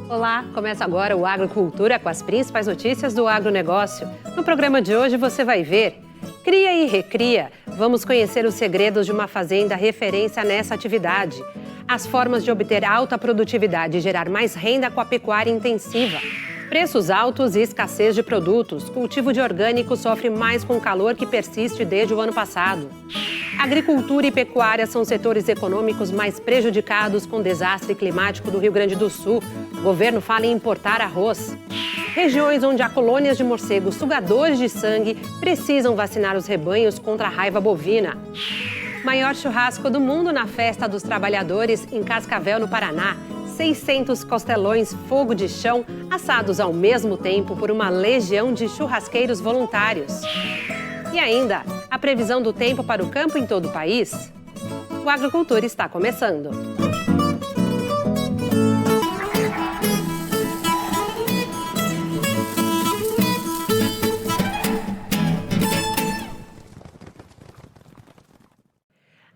Olá, começa agora o Agrocultura com as principais notícias do agronegócio. No programa de hoje você vai ver Cria e Recria. Vamos conhecer os segredos de uma fazenda referência nessa atividade. As formas de obter alta produtividade e gerar mais renda com a pecuária intensiva. Preços altos e escassez de produtos. Cultivo de orgânico sofre mais com o calor que persiste desde o ano passado. Agricultura e pecuária são setores econômicos mais prejudicados com o desastre climático do Rio Grande do Sul. O governo fala em importar arroz. Regiões onde há colônias de morcegos sugadores de sangue precisam vacinar os rebanhos contra a raiva bovina. Maior churrasco do mundo na Festa dos Trabalhadores em Cascavel, no Paraná. 600 costelões fogo de chão assados ao mesmo tempo por uma legião de churrasqueiros voluntários. E ainda, a previsão do tempo para o campo em todo o país? O Agrocultura está começando.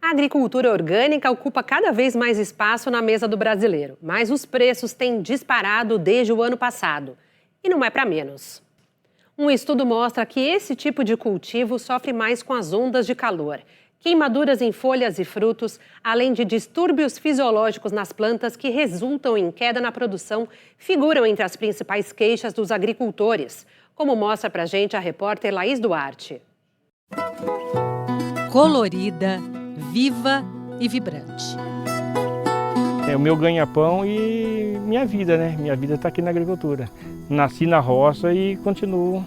A agricultura orgânica ocupa cada vez mais espaço na mesa do brasileiro, mas os preços têm disparado desde o ano passado. E não é para menos. Um estudo mostra que esse tipo de cultivo sofre mais com as ondas de calor, queimaduras em folhas e frutos, além de distúrbios fisiológicos nas plantas que resultam em queda na produção, figuram entre as principais queixas dos agricultores, como mostra pra gente a repórter Laís Duarte. Colorida, viva e vibrante. É o meu ganha-pão e minha vida, né? Minha vida está aqui na agricultura. Nasci na roça e continuo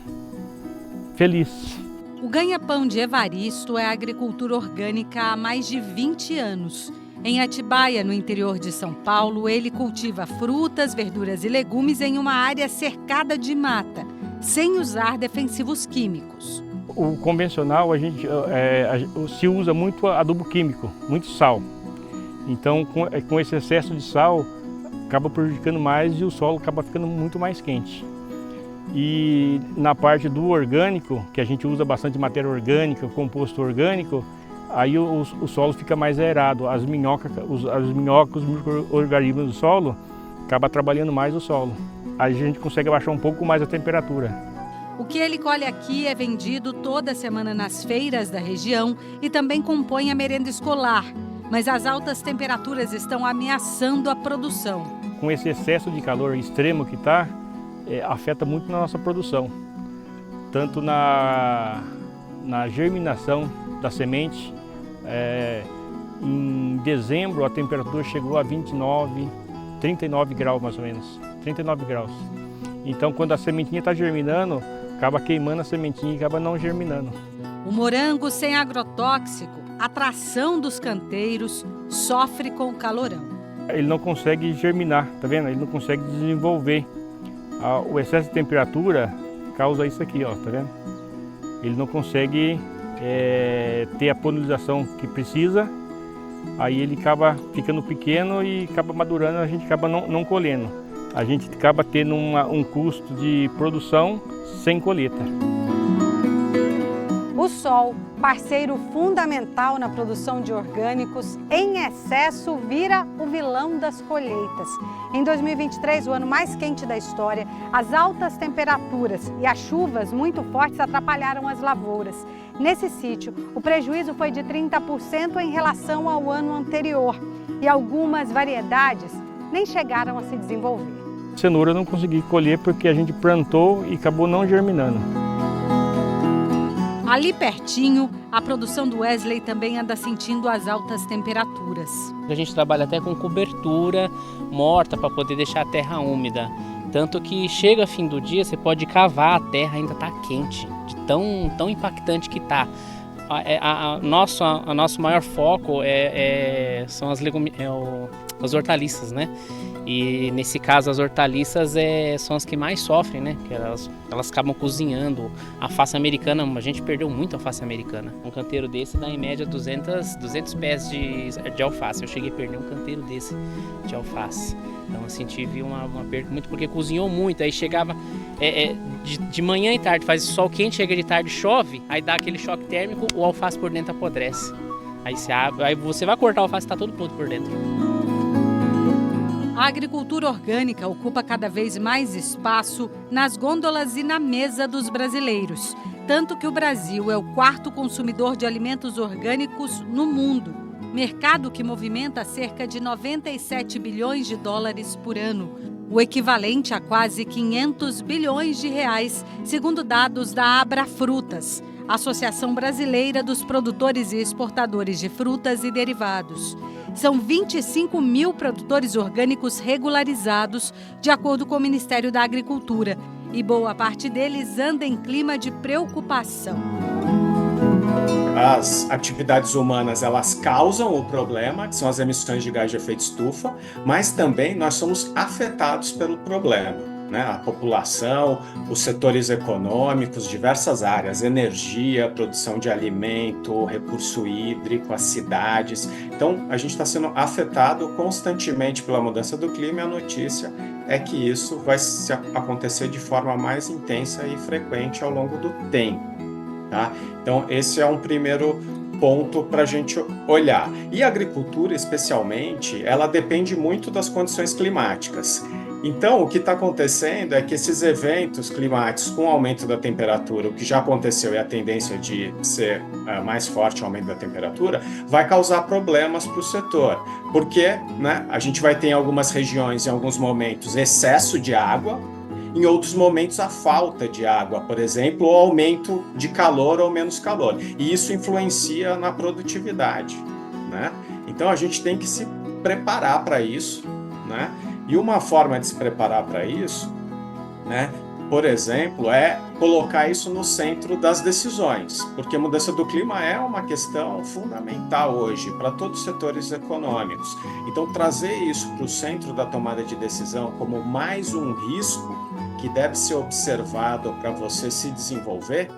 feliz. O ganha-pão de Evaristo é a agricultura orgânica há mais de 20 anos. Em Atibaia, no interior de São Paulo, ele cultiva frutas, verduras e legumes em uma área cercada de mata, sem usar defensivos químicos. O convencional, se usa muito adubo químico, muito sal. Então, com esse excesso de sal, acaba prejudicando mais e o solo acaba ficando muito mais quente. E na parte do orgânico, que a gente usa bastante matéria orgânica, composto orgânico, aí o solo fica mais aerado. As minhocas, os micro-organismos do solo, acaba trabalhando mais o solo. Aí a gente consegue abaixar um pouco mais a temperatura. O que ele colhe aqui é vendido toda semana nas feiras da região e também compõe a merenda escolar. Mas as altas temperaturas estão ameaçando a produção. Com esse excesso de calor extremo que está, afeta muito na nossa produção. Tanto na germinação da semente. Em dezembro a temperatura chegou a 29, 39 graus mais ou menos. 39 graus. Então quando a sementinha está germinando, acaba queimando a sementinha e acaba não germinando. O morango sem agrotóxico, atração dos canteiros, sofre com o calorão. Ele não consegue germinar, tá vendo? Ele não consegue desenvolver. O excesso de temperatura causa isso aqui, ó, tá vendo? Ele não consegue ter a polinização que precisa, aí ele acaba ficando pequeno e acaba madurando, a gente acaba não colhendo. A gente acaba tendo um custo de produção sem colheita. O sol, parceiro fundamental na produção de orgânicos, em excesso vira o vilão das colheitas. Em 2023, o ano mais quente da história, as altas temperaturas e as chuvas muito fortes atrapalharam as lavouras. Nesse sítio, o prejuízo foi de 30% em relação ao ano anterior e algumas variedades nem chegaram a se desenvolver. Cenoura eu não consegui colher porque a gente plantou e acabou não germinando. Ali pertinho, a produção do Wesley também anda sentindo as altas temperaturas. A gente trabalha até com cobertura morta para poder deixar a terra úmida. Tanto que chega fim do dia, você pode cavar, a terra ainda está quente, de tão impactante que está. Nosso maior foco são as hortaliças, né? E nesse caso as hortaliças são as que mais sofrem, né? Que elas acabam cozinhando. A alface americana, a gente perdeu muito a alface americana. Um canteiro desse dá em média 200 pés de alface. Eu cheguei a perder um canteiro desse de alface. Então assim, tive uma perda muito, porque cozinhou muito. Aí chegava de manhã e tarde, faz sol quente, chega de tarde, chove, aí dá aquele choque térmico, o alface por dentro apodrece. Aí você vai cortar o alface e está todo pronto por dentro. A agricultura orgânica ocupa cada vez mais espaço nas gôndolas e na mesa dos brasileiros. Tanto que o Brasil é o 4º consumidor de alimentos orgânicos no mundo. Mercado que movimenta cerca de 97 bilhões de dólares por ano. O equivalente a quase 500 bilhões de reais, segundo dados da Abrafrutas, Associação Brasileira dos Produtores e Exportadores de Frutas e Derivados. São 25 mil produtores orgânicos regularizados, de acordo com o Ministério da Agricultura, e boa parte deles anda em clima de preocupação. As atividades humanas, elas causam o problema, que são as emissões de gás de efeito estufa, mas também nós somos afetados pelo problema. A população, os setores econômicos, diversas áreas, energia, produção de alimento, recurso hídrico, as cidades. Então, a gente está sendo afetado constantemente pela mudança do clima e a notícia é que isso vai acontecer de forma mais intensa e frequente ao longo do tempo. Tá? Então, esse é um primeiro ponto para a gente olhar. E a agricultura, especialmente, ela depende muito das condições climáticas. Então, o que está acontecendo é que esses eventos climáticos com o aumento da temperatura, o que já aconteceu e a tendência de ser mais forte o aumento da temperatura, vai causar problemas para o setor. Porque a gente vai ter em algumas regiões, em alguns momentos, excesso de água, em outros momentos a falta de água, por exemplo, ou aumento de calor ou menos calor. E isso influencia na produtividade. Então, a gente tem que se preparar para isso, E uma forma de se preparar para isso, por exemplo, é colocar isso no centro das decisões, porque a mudança do clima é uma questão fundamental hoje para todos os setores econômicos. Então, trazer isso para o centro da tomada de decisão como mais um risco que deve ser observado para você se desenvolver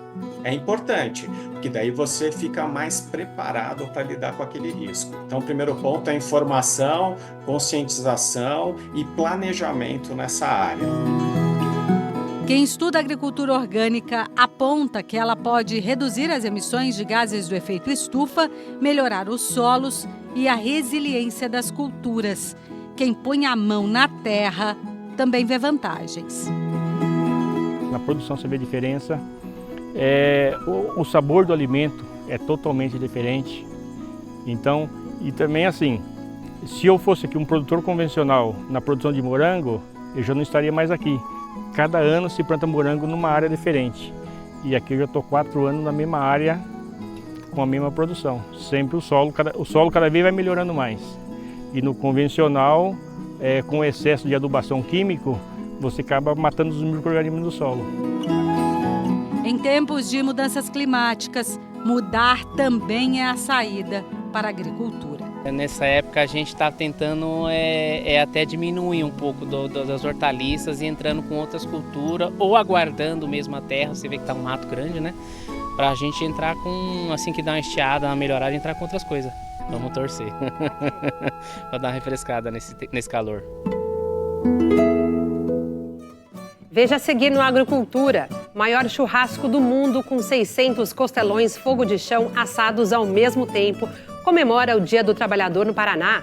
é importante, porque daí você fica mais preparado para lidar com aquele risco. Então, o primeiro ponto é informação, conscientização e planejamento nessa área. Quem estuda agricultura orgânica aponta que ela pode reduzir as emissões de gases do efeito estufa, melhorar os solos e a resiliência das culturas. Quem põe a mão na terra também vê vantagens. Na produção você vê diferença. O sabor do alimento é totalmente diferente. Então, e também assim, se eu fosse aqui um produtor convencional na produção de morango, eu já não estaria mais aqui. Cada ano se planta morango numa área diferente. E aqui eu já estou 4 anos na mesma área, com a mesma produção. Sempre o solo cada vez vai melhorando mais. E no convencional, com excesso de adubação químico, você acaba matando os micro-organismos do solo. Em tempos de mudanças climáticas, mudar também é a saída para a agricultura. Nessa época a gente está tentando até diminuir um pouco das hortaliças e entrando com outras culturas ou aguardando mesmo a terra, você vê que está um mato grande, para a gente entrar com, assim que dá uma estiada, uma melhorada, entrar com outras coisas. Vamos torcer para dar uma refrescada nesse calor. Veja a seguir no Agricultura, maior churrasco do mundo com 600 costelões fogo de chão assados ao mesmo tempo, comemora o Dia do Trabalhador no Paraná.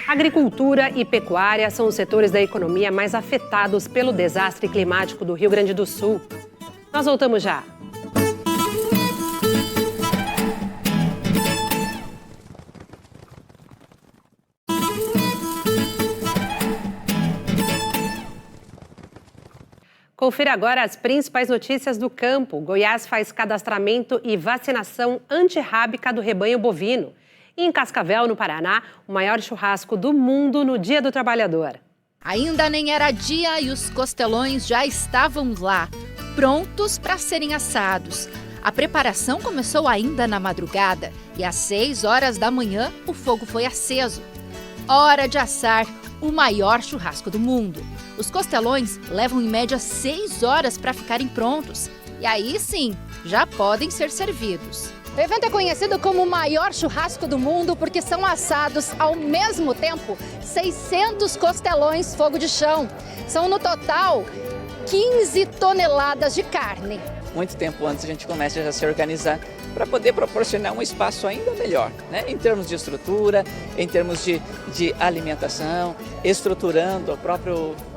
Agricultura e pecuária são os setores da economia mais afetados pelo desastre climático do Rio Grande do Sul. Nós voltamos já. Confira agora as principais notícias do campo. Goiás faz cadastramento e vacinação antirrábica do rebanho bovino. E em Cascavel, no Paraná, o maior churrasco do mundo no Dia do Trabalhador. Ainda nem era dia e os costelões já estavam lá, prontos para serem assados. A preparação começou ainda na madrugada e às 6 horas da manhã o fogo foi aceso. Hora de assar o maior churrasco do mundo. Os costelões levam em média 6 horas para ficarem prontos. E aí sim, já podem ser servidos. O evento é conhecido como o maior churrasco do mundo porque são assados ao mesmo tempo 600 costelões fogo de chão. São no total 15 toneladas de carne. Muito tempo antes a gente começa a se organizar para poder proporcionar um espaço ainda melhor, né? Em termos de estrutura, em termos de alimentação, estruturando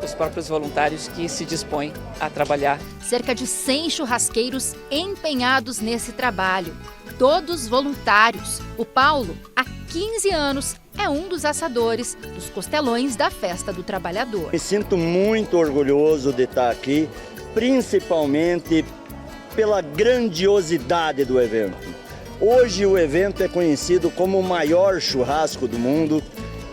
os próprios voluntários que se dispõem a trabalhar. Cerca de 100 churrasqueiros empenhados nesse trabalho, todos voluntários. O Paulo, há 15 anos, é um dos assadores dos costelões da Festa do Trabalhador. Me sinto muito orgulhoso de estar aqui, principalmente pela grandiosidade do evento. Hoje o evento é conhecido como o maior churrasco do mundo,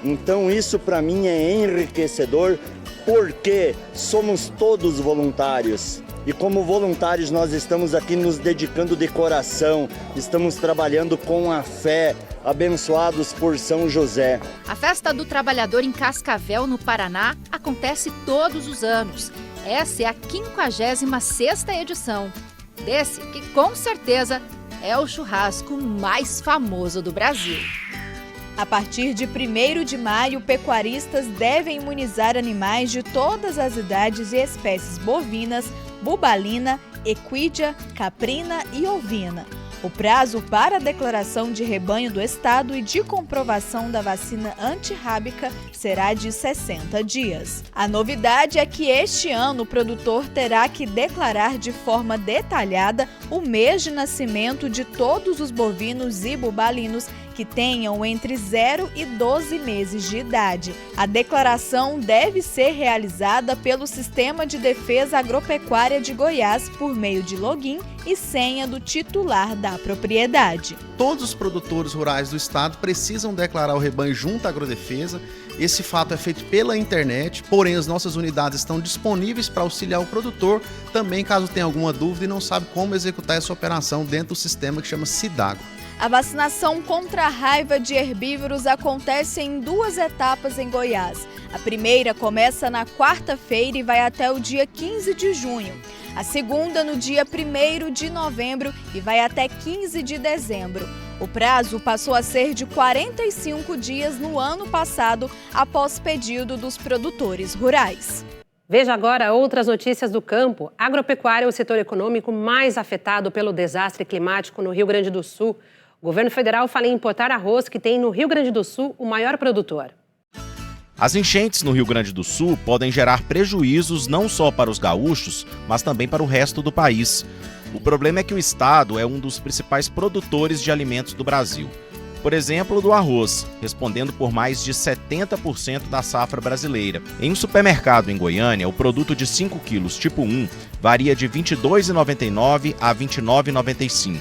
então isso para mim é enriquecedor, porque somos todos voluntários. E como voluntários nós estamos aqui nos dedicando de coração, estamos trabalhando com a fé, abençoados por São José. A Festa do Trabalhador em Cascavel, no Paraná, acontece todos os anos. Essa é a 56ª edição. Desse que, com certeza, é o churrasco mais famoso do Brasil. A partir de 1º de maio, pecuaristas devem imunizar animais de todas as idades e espécies bovinas, bubalina, equídea, caprina e ovina. O prazo para a declaração de rebanho do estado e de comprovação da vacina antirrábica será de 60 dias. A novidade é que este ano o produtor terá que declarar de forma detalhada o mês de nascimento de todos os bovinos e bubalinos que tenham entre 0 e 12 meses de idade. A declaração deve ser realizada pelo Sistema de Defesa Agropecuária de Goiás por meio de login e senha do titular da propriedade. Todos os produtores rurais do estado precisam declarar o rebanho junto à Agrodefesa. Esse fato é feito pela internet, porém as nossas unidades estão disponíveis para auxiliar o produtor, também caso tenha alguma dúvida e não sabe como executar essa operação dentro do sistema que chama Cidago. A vacinação contra a raiva de herbívoros acontece em 2 etapas em Goiás. A primeira começa na quarta-feira e vai até o dia 15 de junho. A segunda no dia 1º de novembro e vai até 15 de dezembro. O prazo passou a ser de 45 dias no ano passado, após pedido dos produtores rurais. Veja agora outras notícias do campo. A agropecuária é o setor econômico mais afetado pelo desastre climático no Rio Grande do Sul. O governo federal fala em importar arroz, que tem no Rio Grande do Sul o maior produtor. As enchentes no Rio Grande do Sul podem gerar prejuízos não só para os gaúchos, mas também para o resto do país. O problema é que o estado é um dos principais produtores de alimentos do Brasil. Por exemplo, do arroz, respondendo por mais de 70% da safra brasileira. Em um supermercado em Goiânia, o produto de 5 quilos tipo 1 varia de R$ 22,99 a R$ 29,95.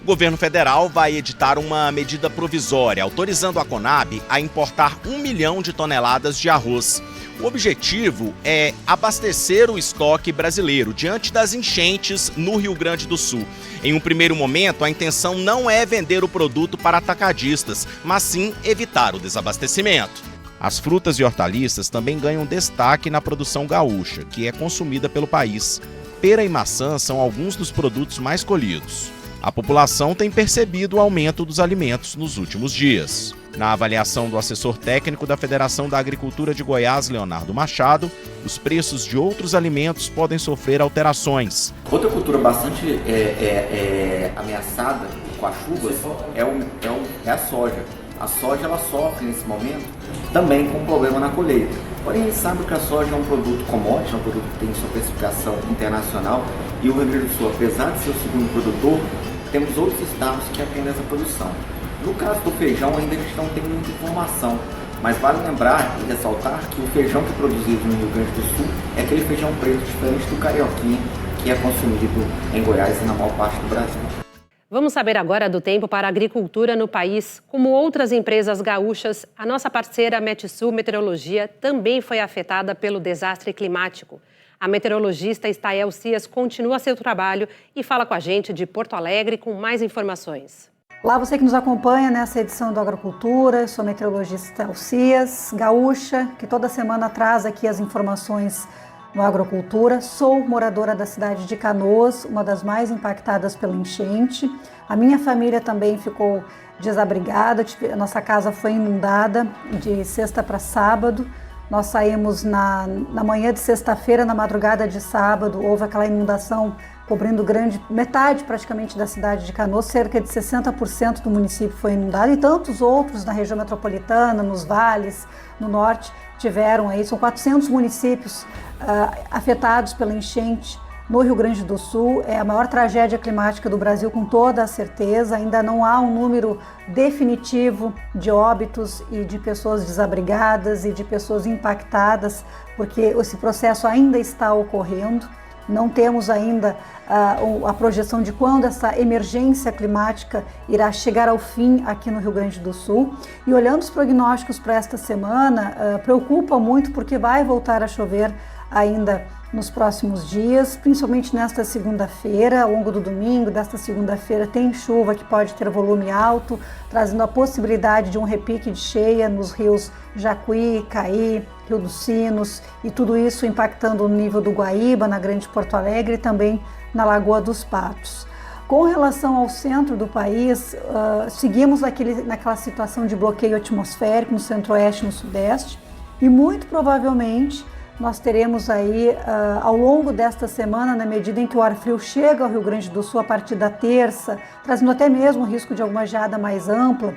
O governo federal vai editar uma medida provisória autorizando a Conab a importar 1 milhão de toneladas de arroz. O objetivo é abastecer o estoque brasileiro diante das enchentes no Rio Grande do Sul. Em um primeiro momento, a intenção não é vender o produto para atacadistas, mas sim evitar o desabastecimento. As frutas e hortaliças também ganham destaque na produção gaúcha, que é consumida pelo país. Pera e maçã são alguns dos produtos mais colhidos. A população tem percebido o aumento dos alimentos nos últimos dias. Na avaliação do assessor técnico da Federação da Agricultura de Goiás, Leonardo Machado, os preços de outros alimentos podem sofrer alterações. Outra cultura bastante ameaçada com as chuvas é a soja. A soja ela sofre nesse momento também com um problema na colheita. Porém, a gente sabe que a soja é um produto commodity, é um produto que tem sua especificação internacional, e o Rio Grande do Sul, apesar de ser o segundo produtor, temos outros estados que atendem essa produção. No caso do feijão, ainda a gente não tem muita informação, mas vale lembrar e ressaltar que o feijão que é produzido no Rio Grande do Sul é aquele feijão preto diferente do carioquinha, que é consumido em Goiás e na maior parte do Brasil. Vamos saber agora do tempo para a agricultura no país. Como outras empresas gaúchas, a nossa parceira Metsul Meteorologia também foi afetada pelo desastre climático. A meteorologista Estael Cias continua seu trabalho e fala com a gente de Porto Alegre com mais informações. Olá, você que nos acompanha nessa edição do Agrocultura, sou a meteorologista Estael Cias, gaúcha, que toda semana traz aqui as informações no Agrocultura. Sou moradora da cidade de Canoas, uma das mais impactadas pela enchente. A minha família também ficou desabrigada, a nossa casa foi inundada de sexta para sábado. Nós saímos na manhã de sexta-feira, na madrugada de sábado, houve aquela inundação cobrindo metade praticamente da cidade de Canoas, cerca de 60% do município foi inundado e tantos outros na região metropolitana, nos vales, no norte, tiveram aí, são 400 municípios afetados pela enchente no Rio Grande do Sul. É a maior tragédia climática do Brasil, com toda a certeza. Ainda não há um número definitivo de óbitos e de pessoas desabrigadas e de pessoas impactadas, porque esse processo ainda está ocorrendo. Não temos ainda a projeção de quando essa emergência climática irá chegar ao fim aqui no Rio Grande do Sul. E olhando os prognósticos para esta semana, preocupa muito porque vai voltar a chover ainda nos próximos dias, principalmente nesta segunda-feira. Ao longo do domingo, desta segunda-feira, tem chuva que pode ter volume alto, trazendo a possibilidade de um repique de cheia nos rios Jacuí, Caí, Rio dos Sinos, e tudo isso impactando no nível do Guaíba, na Grande Porto Alegre e também na Lagoa dos Patos. Com relação ao centro do país, seguimos naquela situação de bloqueio atmosférico no centro-oeste e no sudeste, e muito provavelmente nós teremos aí, ao longo desta semana, na medida em que o ar frio chega ao Rio Grande do Sul a partir da terça, trazendo até mesmo o risco de alguma geada mais ampla,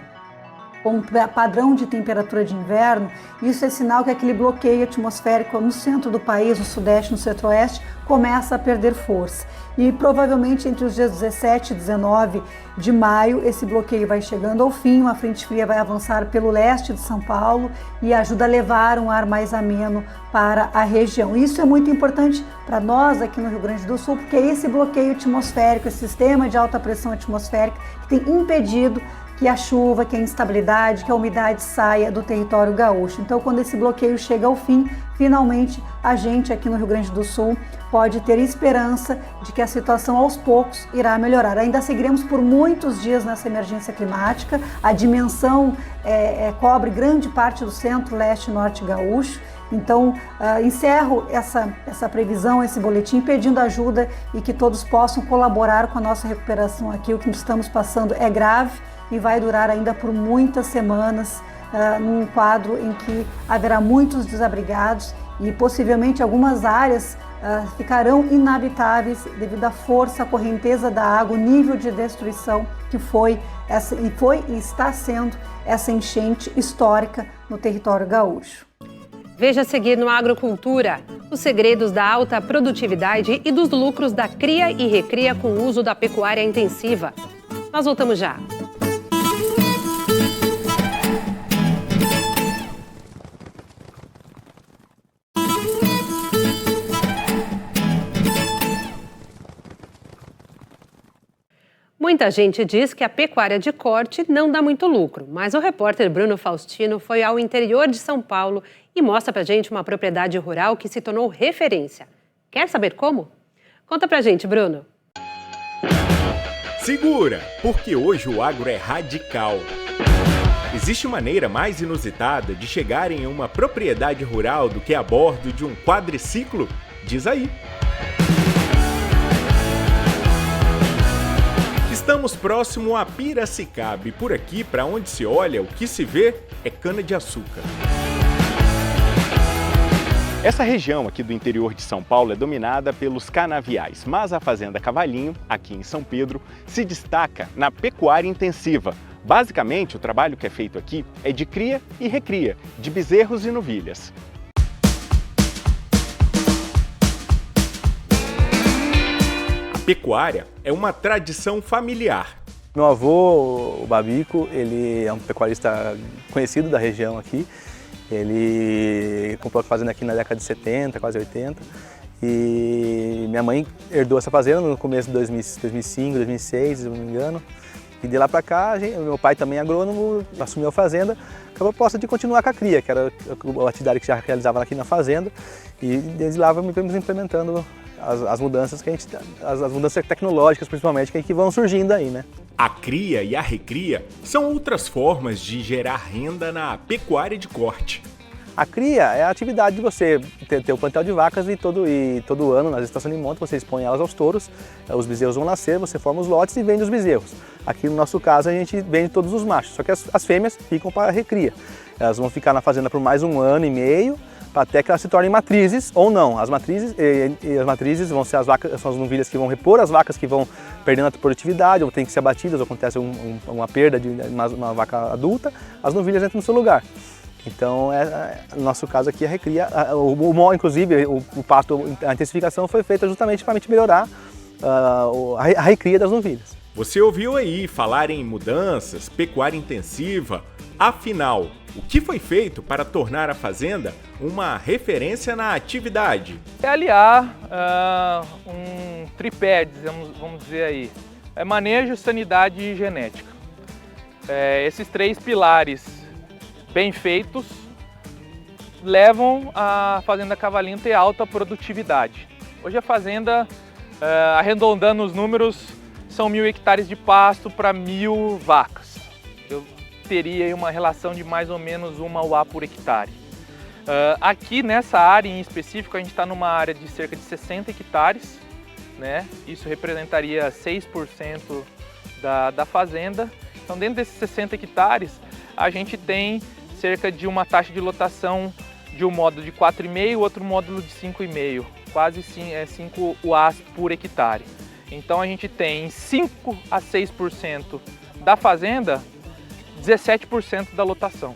com um padrão de temperatura de inverno. Isso é sinal que aquele bloqueio atmosférico no centro do país, no sudeste, no centro-oeste, começa a perder força. E provavelmente entre os dias 17 e 19 de maio, esse bloqueio vai chegando ao fim, uma frente fria vai avançar pelo leste de São Paulo e ajuda a levar um ar mais ameno para a região. Isso é muito importante para nós aqui no Rio Grande do Sul, porque é esse bloqueio atmosférico, esse sistema de alta pressão atmosférica que tem impedido que a chuva, que a instabilidade, que a umidade saia do território gaúcho. Então, quando esse bloqueio chega ao fim, finalmente a gente aqui no Rio Grande do Sul pode ter esperança de que a situação aos poucos irá melhorar. Ainda seguiremos por muitos dias nessa emergência climática. A dimensão cobre grande parte do centro, leste e norte gaúcho. Então, encerro essa previsão, esse boletim, pedindo ajuda e que todos possam colaborar com a nossa recuperação aqui. O que estamos passando é grave e vai durar ainda por muitas semanas, num quadro em que haverá muitos desabrigados e possivelmente algumas áreas ficarão inabitáveis devido à força, à correnteza da água, o nível de destruição que foi e está sendo essa enchente histórica no território gaúcho. Veja a seguir no Agrocultura os segredos da alta produtividade e dos lucros da cria e recria com o uso da pecuária intensiva. Nós voltamos já. Muita gente diz que a pecuária de corte não dá muito lucro, mas o repórter Bruno Faustino foi ao interior de São Paulo e mostra pra gente uma propriedade rural que se tornou referência. Quer saber como? Conta pra gente, Bruno. Segura, porque hoje o agro é radical. Existe maneira mais inusitada de chegar em uma propriedade rural do que a bordo de um quadriciclo? Diz aí. Estamos próximo a Piracicaba e por aqui, para onde se olha, o que se vê é cana-de-açúcar. Essa região aqui do interior de São Paulo é dominada pelos canaviais, mas a Fazenda Cavalinho, aqui em São Pedro, se destaca na pecuária intensiva. Basicamente, o trabalho que é feito aqui é de cria e recria de bezerros e novilhas. Pecuária é uma tradição familiar. Meu avô, o Babico, ele é um pecuarista conhecido da região aqui. Ele comprou a fazenda aqui na década de 70, quase 80. E minha mãe herdou essa fazenda no começo de 2005, 2006, se não me engano. E de lá para cá, meu pai também agrônomo, assumiu a fazenda com a proposta de continuar com a cria, que era a atividade que já realizava aqui na fazenda. E desde lá vamos implementando as mudanças as mudanças tecnológicas principalmente que vão surgindo aí, né? A cria e a recria são outras formas de gerar renda na pecuária de corte. A cria é a atividade de você ter o plantel de vacas e todo ano, nas estações de monta, você expõe elas aos touros, os bezerros vão nascer, você forma os lotes e vende os bezerros. Aqui no nosso caso a gente vende todos os machos, só que as fêmeas ficam para a recria. Elas vão ficar na fazenda por mais 1 ano e meio, até que elas se tornem matrizes ou não. As matrizes vão ser as vacas, são as novilhas que vão repor as vacas que vão perdendo a produtividade, ou tem que ser abatidas, ou acontece uma perda de uma vaca adulta, as novilhas entram no seu lugar. Então, no nosso caso aqui, a recria, inclusive o pasto, a intensificação foi feita justamente para melhorar a recria das novilhas. Você ouviu aí falar em mudanças, pecuária intensiva. Afinal, o que foi feito para tornar a fazenda uma referência na atividade? É aliar um tripé, vamos dizer aí, manejo, sanidade e genética. Esses 3 pilares bem feitos levam a Fazenda Cavalinho a ter alta produtividade. Hoje a fazenda, arredondando os números, são 1.000 hectares de pasto para 1.000 vacas. Eu teria uma relação de mais ou menos 1 UA por hectare. Aqui nessa área em específico, a gente está numa área de cerca de 60 hectares, né? Isso representaria 6% da fazenda. Então, dentro desses 60 hectares, a gente tem cerca de uma taxa de lotação de um módulo de 4,5 e outro módulo de 5,5, quase 5 UAs por hectare. Então a gente tem 5 a 6% da fazenda, 17% da lotação.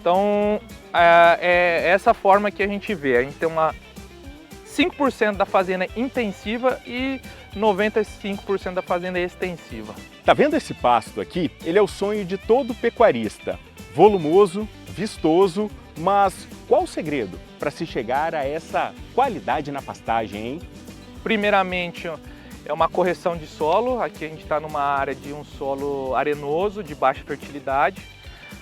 Então é essa forma que a gente vê. A gente tem 5% da fazenda intensiva e 95% da fazenda extensiva. Tá vendo esse pasto aqui? Ele é o sonho de todo pecuarista. Volumoso, vistoso, mas qual o segredo para se chegar a essa qualidade na pastagem, hein? Primeiramente, é uma correção de solo. Aqui a gente está numa área de um solo arenoso, de baixa fertilidade,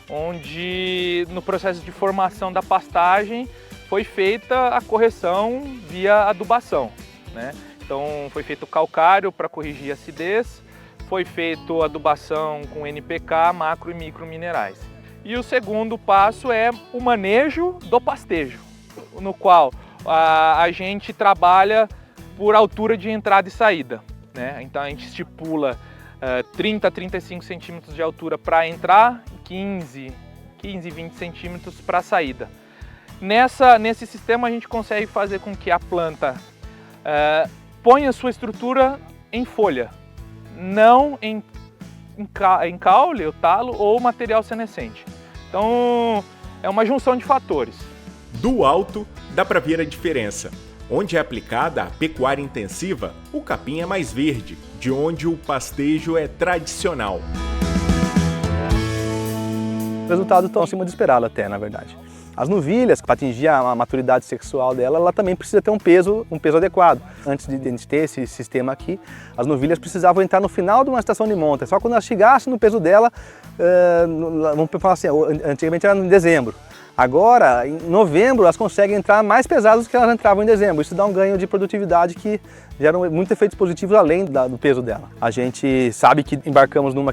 onde no processo de formação da pastagem foi feita a correção via adubação, né? Então foi feito calcário para corrigir a acidez, foi feito adubação com NPK, macro e micro minerais. E o segundo passo é o manejo do pastejo, no qual a gente trabalha por altura de entrada e saída, né? Então a gente estipula 30 a 35 centímetros de altura para entrar, 15 e 20 centímetros para a saída. Nesse sistema a gente consegue fazer com que a planta ponha sua estrutura em folha, não em caule, ou talo ou material senescente. Então é uma junção de fatores. Do alto dá para ver a diferença. Onde é aplicada a pecuária intensiva, o capim é mais verde, de onde o pastejo é tradicional. Os resultados estão acima do esperado até, na verdade. As novilhas, para atingir a maturidade sexual dela, ela também precisa ter um peso adequado. Antes de a gente ter esse sistema aqui, as novilhas precisavam entrar no final de uma estação de monta. Só quando elas chegassem no peso dela, vamos falar assim, antigamente era em dezembro. Agora, em novembro, elas conseguem entrar mais pesadas do que elas entravam em dezembro. Isso dá um ganho de produtividade que gera muitos efeitos positivos além do peso dela. A gente sabe que embarcamos numa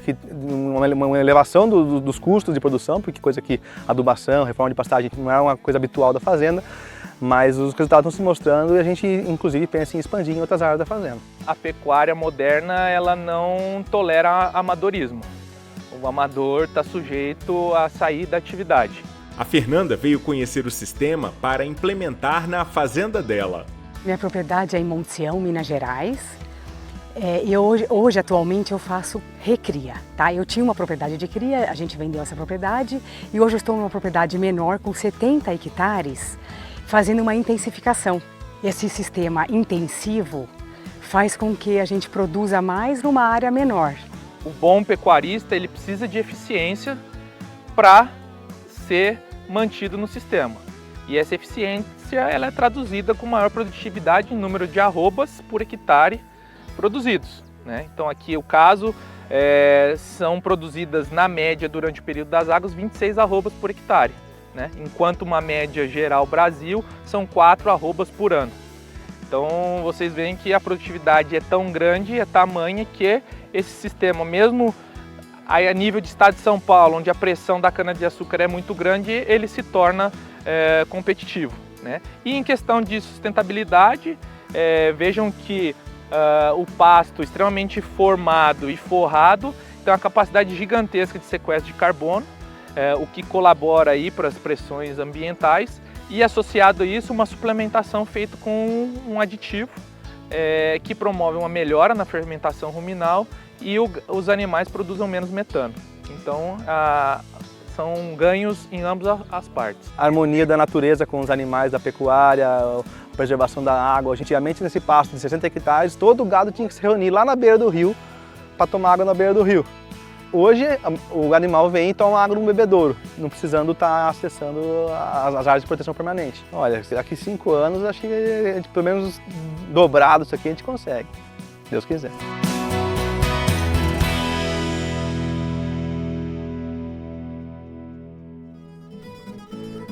elevação dos custos de produção, porque coisa que adubação, reforma de pastagem não é uma coisa habitual da fazenda, mas os resultados estão se mostrando e a gente, inclusive, pensa em expandir em outras áreas da fazenda. A pecuária moderna, ela não tolera amadorismo. O amador está sujeito a sair da atividade. A Fernanda veio conhecer o sistema para implementar na fazenda dela. Minha propriedade é em Monte-Sião, Minas Gerais. E hoje, atualmente, eu faço recria, tá? Eu tinha uma propriedade de cria, a gente vendeu essa propriedade e hoje eu estou numa propriedade menor, com 70 hectares, fazendo uma intensificação. Esse sistema intensivo faz com que a gente produza mais numa área menor. O bom pecuarista, ele precisa de eficiência para ser mantido no sistema. E essa eficiência ela é traduzida com maior produtividade em número de arrobas por hectare produzidos, né? Então aqui o caso são produzidas na média durante o período das águas 26 arrobas por hectare, né? Enquanto uma média geral Brasil são 4 arrobas por ano. Então vocês veem que a produtividade é tão grande, é tamanha que esse sistema, mesmo a nível de estado de São Paulo, onde a pressão da cana-de-açúcar é muito grande, ele se torna competitivo, né? E em questão de sustentabilidade, vejam que o pasto extremamente formado e forrado tem uma capacidade gigantesca de sequestro de carbono, o que colabora aí para as pressões ambientais e associado a isso uma suplementação feita com um aditivo que promove uma melhora na fermentação ruminal e os animais produzam menos metano. Então, são ganhos em ambas as partes. A harmonia da natureza com os animais, da pecuária, a preservação da água. Antigamente, nesse pasto de 60 hectares, todo o gado tinha que se reunir lá na beira do rio para tomar água na beira do rio. Hoje, o animal vem e toma água no bebedouro, não precisando estar acessando as áreas de proteção permanente. Olha, daqui 5 anos, acho que pelo menos dobrado isso aqui a gente consegue, se Deus quiser.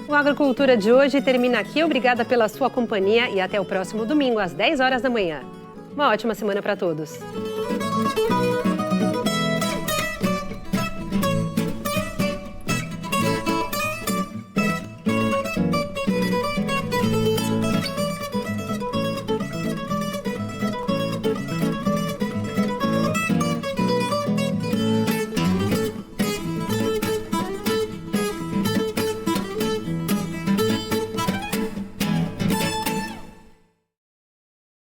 O Agrocultura de hoje termina aqui. Obrigada pela sua companhia e até o próximo domingo, às 10 horas da manhã. Uma ótima semana para todos.